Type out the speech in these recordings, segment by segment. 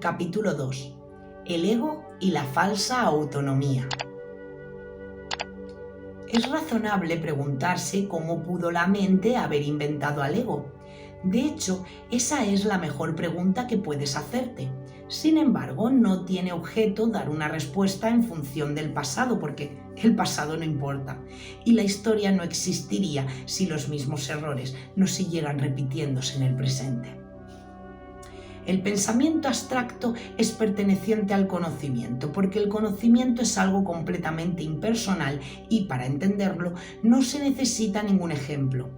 Capítulo 2. El ego y la falsa autonomía. Es razonable preguntarse cómo pudo la mente haber inventado al ego. De hecho, esa es la mejor pregunta que puedes hacerte. Sin embargo, no tiene objeto dar una respuesta en función del pasado, porque el pasado no importa, y la historia no existiría si los mismos errores no siguieran repitiéndose en el presente. El pensamiento abstracto es perteneciente al conocimiento, porque el conocimiento es algo completamente impersonal y para entenderlo no se necesita ningún ejemplo.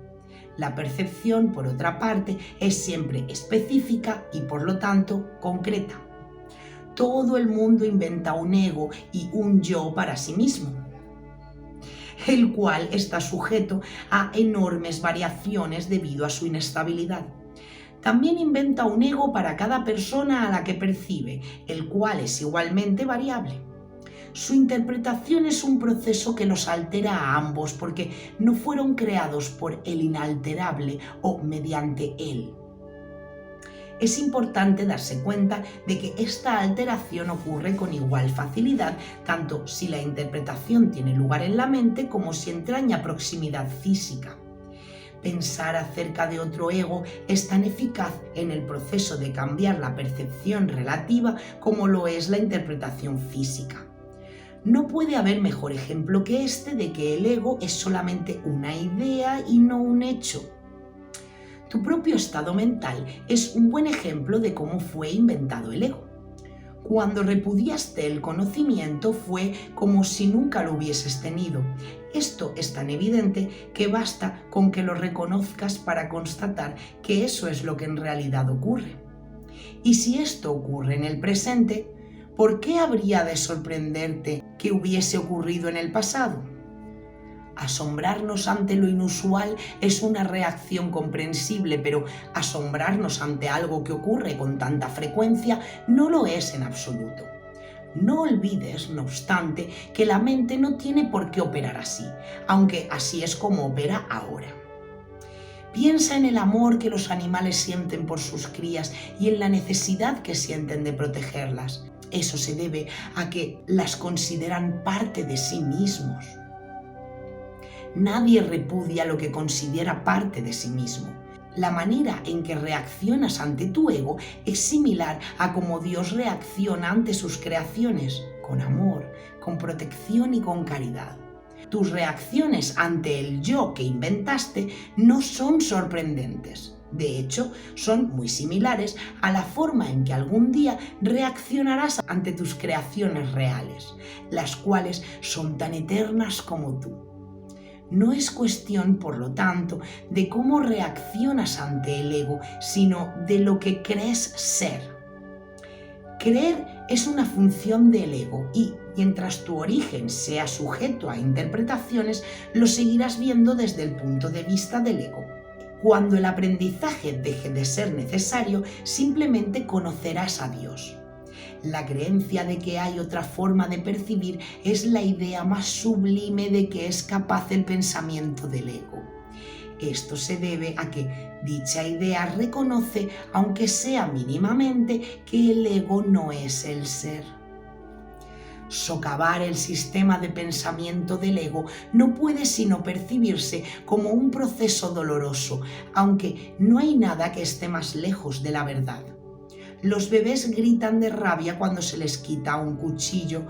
La percepción, por otra parte, es siempre específica y por lo tanto concreta. Todo el mundo inventa un ego y un yo para sí mismo, el cual está sujeto a enormes variaciones debido a su inestabilidad. También inventa un ego para cada persona a la que percibe, el cual es igualmente variable. Su interpretación es un proceso que los altera a ambos porque no fueron creados por el inalterable o mediante él. Es importante darse cuenta de que esta alteración ocurre con igual facilidad, tanto si la interpretación tiene lugar en la mente como si entraña proximidad física. Pensar acerca de otro ego es tan eficaz en el proceso de cambiar la percepción relativa como lo es la interpretación física. No puede haber mejor ejemplo que este de que el ego es solamente una idea y no un hecho. Tu propio estado mental es un buen ejemplo de cómo fue inventado el ego. Cuando repudiaste el conocimiento fue como si nunca lo hubieses tenido. Esto es tan evidente que basta con que lo reconozcas para constatar que eso es lo que en realidad ocurre. Y si esto ocurre en el presente, ¿por qué habría de sorprenderte que hubiese ocurrido en el pasado? Asombrarnos ante lo inusual es una reacción comprensible, pero asombrarnos ante algo que ocurre con tanta frecuencia no lo es en absoluto. No olvides, no obstante, que la mente no tiene por qué operar así, aunque así es como opera ahora. Piensa en el amor que los animales sienten por sus crías y en la necesidad que sienten de protegerlas. Eso se debe a que las consideran parte de sí mismos. Nadie repudia lo que considera parte de sí mismo. La manera en que reaccionas ante tu ego es similar a cómo Dios reacciona ante sus creaciones, con amor, con protección y con caridad. Tus reacciones ante el yo que inventaste no son sorprendentes. De hecho, son muy similares a la forma en que algún día reaccionarás ante tus creaciones reales, las cuales son tan eternas como tú. No es cuestión, por lo tanto, de cómo reaccionas ante el ego, sino de lo que crees ser. Creer es una función del ego y, mientras tu origen sea sujeto a interpretaciones, lo seguirás viendo desde el punto de vista del ego. Cuando el aprendizaje deje de ser necesario, simplemente conocerás a Dios. La creencia de que hay otra forma de percibir es la idea más sublime de que es capaz el pensamiento del ego. Esto se debe a que dicha idea reconoce, aunque sea mínimamente, que el ego no es el ser. Socavar el sistema de pensamiento del ego no puede sino percibirse como un proceso doloroso, aunque no hay nada que esté más lejos de la verdad. Los bebés gritan de rabia cuando se les quita un cuchillo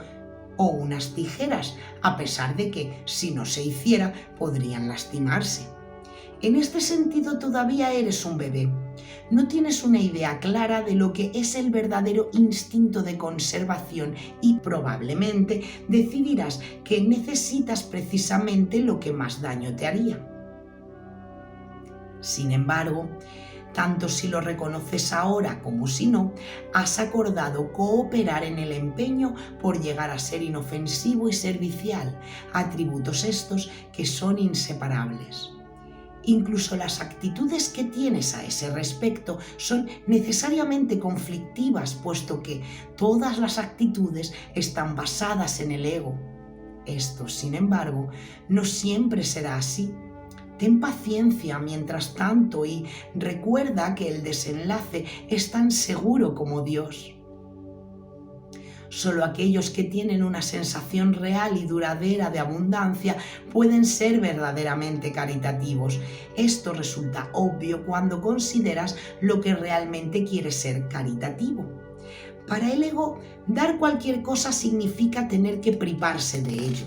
o unas tijeras, a pesar de que, si no se hiciera, podrían lastimarse. En este sentido, todavía eres un bebé. No tienes una idea clara de lo que es el verdadero instinto de conservación y probablemente decidirás que necesitas precisamente lo que más daño te haría. Sin embargo, tanto si lo reconoces ahora como si no, has acordado cooperar en el empeño por llegar a ser inofensivo y servicial, atributos estos que son inseparables. Incluso las actitudes que tienes a ese respecto son necesariamente conflictivas, puesto que todas las actitudes están basadas en el ego. Esto, sin embargo, no siempre será así. Ten paciencia mientras tanto y recuerda que el desenlace es tan seguro como Dios. Solo aquellos que tienen una sensación real y duradera de abundancia pueden ser verdaderamente caritativos. Esto resulta obvio cuando consideras lo que realmente quiere ser caritativo. Para el ego, dar cualquier cosa significa tener que privarse de ello.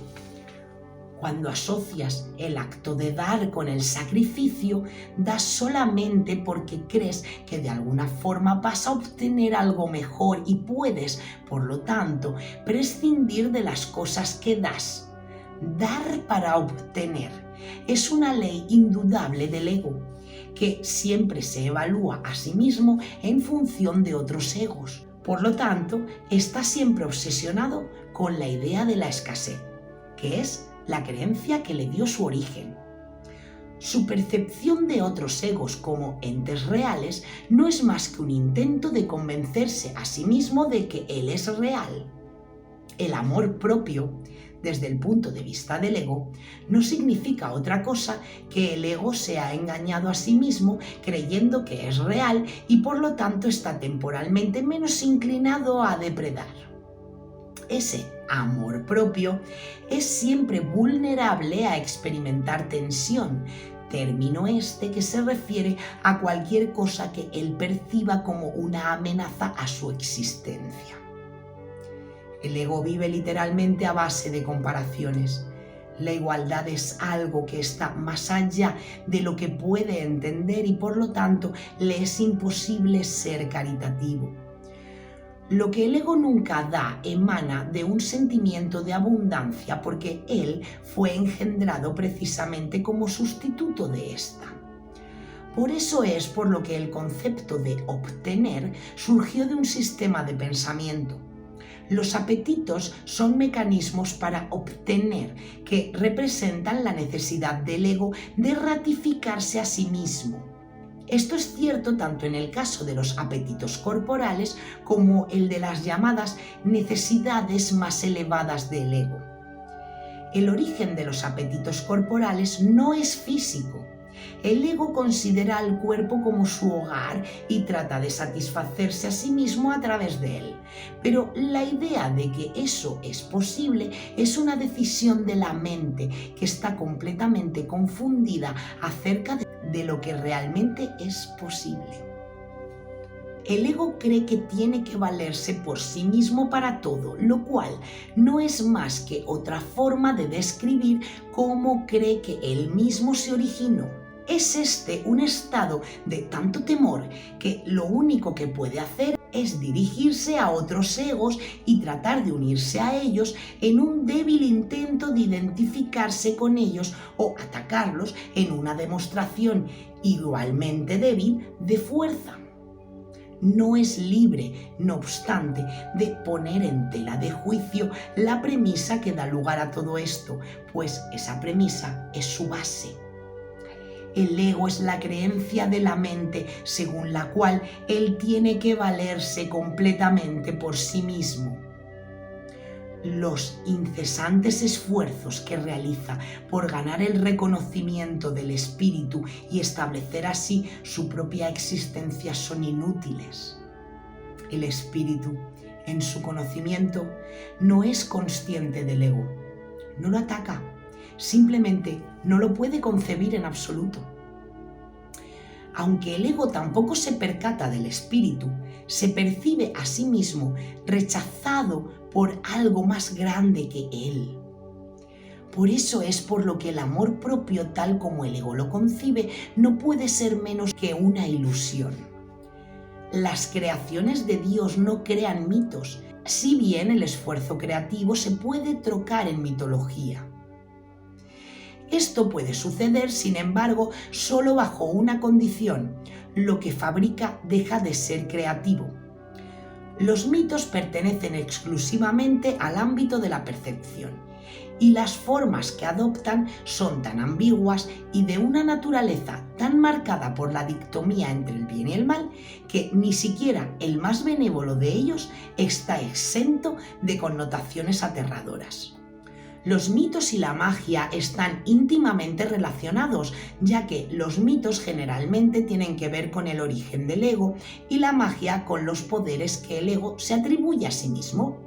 Cuando asocias el acto de dar con el sacrificio, das solamente porque crees que de alguna forma vas a obtener algo mejor y puedes, por lo tanto, prescindir de las cosas que das. Dar para obtener es una ley indudable del ego, que siempre se evalúa a sí mismo en función de otros egos. Por lo tanto, está siempre obsesionado con la idea de la escasez, que es la creencia que le dio su origen. Su percepción de otros egos como entes reales no es más que un intento de convencerse a sí mismo de que él es real. El amor propio, desde el punto de vista del ego, no significa otra cosa que el ego se ha engañado a sí mismo creyendo que es real y por lo tanto está temporalmente menos inclinado a depredar. Ese amor propio es siempre vulnerable a experimentar tensión, término este que se refiere a cualquier cosa que él perciba como una amenaza a su existencia. El ego vive literalmente a base de comparaciones. La igualdad es algo que está más allá de lo que puede entender y por lo tanto le es imposible ser caritativo. Lo que el ego nunca da emana de un sentimiento de abundancia porque él fue engendrado precisamente como sustituto de esta. Por eso es por lo que el concepto de obtener surgió de un sistema de pensamiento. Los apetitos son mecanismos para obtener que representan la necesidad del ego de ratificarse a sí mismo. Esto es cierto tanto en el caso de los apetitos corporales como el de las llamadas necesidades más elevadas del ego. El origen de los apetitos corporales no es físico. El ego considera al cuerpo como su hogar y trata de satisfacerse a sí mismo a través de él. Pero la idea de que eso es posible es una decisión de la mente que está completamente confundida acerca de lo que realmente es posible. El ego cree que tiene que valerse por sí mismo para todo, lo cual no es más que otra forma de describir cómo cree que él mismo se originó. Es este un estado de tanto temor que lo único que puede hacer es dirigirse a otros egos y tratar de unirse a ellos en un débil intento de identificarse con ellos o atacarlos en una demostración igualmente débil de fuerza. No es libre, no obstante, de poner en tela de juicio la premisa que da lugar a todo esto, pues esa premisa es su base. El ego es la creencia de la mente según la cual él tiene que valerse completamente por sí mismo. Los incesantes esfuerzos que realiza por ganar el reconocimiento del espíritu y establecer así su propia existencia son inútiles. El espíritu, en su conocimiento, no es consciente del ego, no lo ataca. Simplemente no lo puede concebir en absoluto. Aunque el ego tampoco se percata del espíritu, se percibe a sí mismo rechazado por algo más grande que él. Por eso es por lo que el amor propio, tal como el ego lo concibe, no puede ser menos que una ilusión. Las creaciones de Dios no crean mitos, si bien el esfuerzo creativo se puede trocar en mitología. Esto puede suceder, sin embargo, solo bajo una condición: lo que fabrica deja de ser creativo. Los mitos pertenecen exclusivamente al ámbito de la percepción, y las formas que adoptan son tan ambiguas y de una naturaleza tan marcada por la dicotomía entre el bien y el mal, que ni siquiera el más benévolo de ellos está exento de connotaciones aterradoras. Los mitos y la magia están íntimamente relacionados, ya que los mitos generalmente tienen que ver con el origen del ego y la magia con los poderes que el ego se atribuye a sí mismo.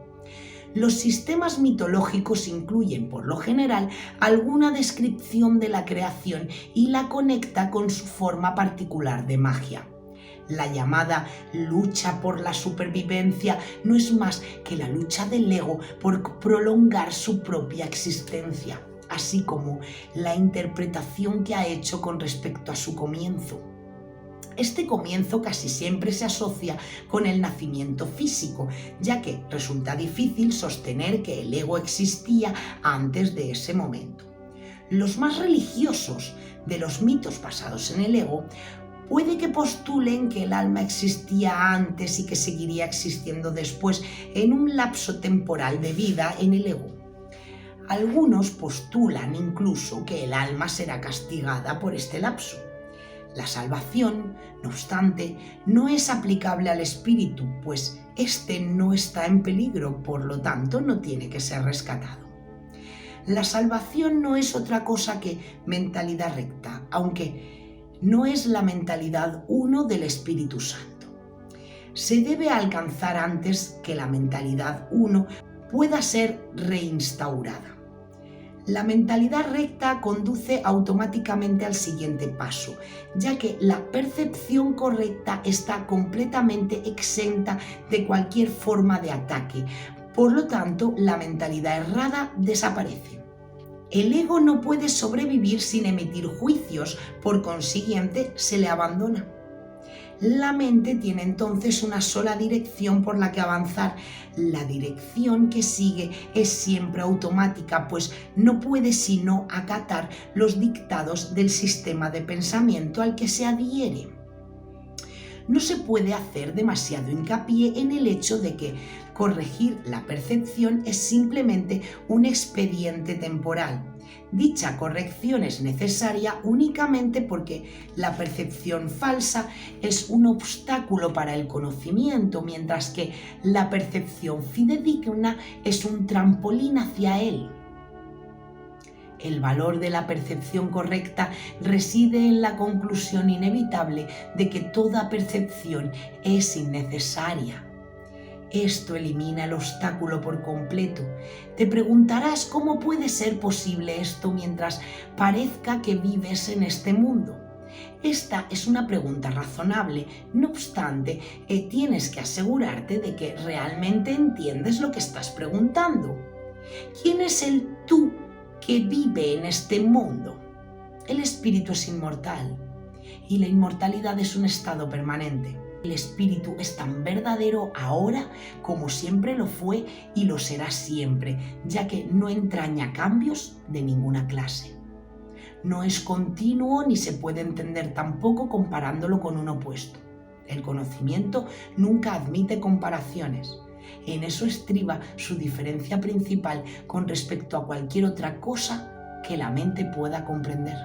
Los sistemas mitológicos incluyen, por lo general, alguna descripción de la creación y la conecta con su forma particular de magia. La llamada lucha por la supervivencia no es más que la lucha del ego por prolongar su propia existencia, así como la interpretación que ha hecho con respecto a su comienzo. Este comienzo casi siempre se asocia con el nacimiento físico, ya que resulta difícil sostener que el ego existía antes de ese momento. Los más religiosos de los mitos basados en el ego puede que postulen que el alma existía antes y que seguiría existiendo después en un lapso temporal de vida en el ego. Algunos postulan incluso que el alma será castigada por este lapso. La salvación, no obstante, no es aplicable al espíritu, pues éste no está en peligro, por lo tanto no tiene que ser rescatado. La salvación no es otra cosa que mentalidad recta, aunque no es la mentalidad uno del Espíritu Santo. Se debe alcanzar antes que la mentalidad uno pueda ser reinstaurada. La mentalidad recta conduce automáticamente al siguiente paso, ya que la percepción correcta está completamente exenta de cualquier forma de ataque. Por lo tanto, la mentalidad errada desaparece. El ego no puede sobrevivir sin emitir juicios, por consiguiente, se le abandona. La mente tiene entonces una sola dirección por la que avanzar. La dirección que sigue es siempre automática, pues no puede sino acatar los dictados del sistema de pensamiento al que se adhiere. No se puede hacer demasiado hincapié en el hecho de que corregir la percepción es simplemente un expediente temporal. Dicha corrección es necesaria únicamente porque la percepción falsa es un obstáculo para el conocimiento, mientras que la percepción fidedigna es un trampolín hacia él. El valor de la percepción correcta reside en la conclusión inevitable de que toda percepción es innecesaria. Esto elimina el obstáculo por completo. Te preguntarás cómo puede ser posible esto mientras parezca que vives en este mundo. Esta es una pregunta razonable, no obstante, tienes que asegurarte de que realmente entiendes lo que estás preguntando. ¿Quién es el tú que vive en este mundo? El espíritu es inmortal y la inmortalidad es un estado permanente. El espíritu es tan verdadero ahora como siempre lo fue y lo será siempre, ya que no entraña cambios de ninguna clase. No es continuo ni se puede entender tampoco comparándolo con un opuesto. El conocimiento nunca admite comparaciones. En eso estriba su diferencia principal con respecto a cualquier otra cosa que la mente pueda comprender.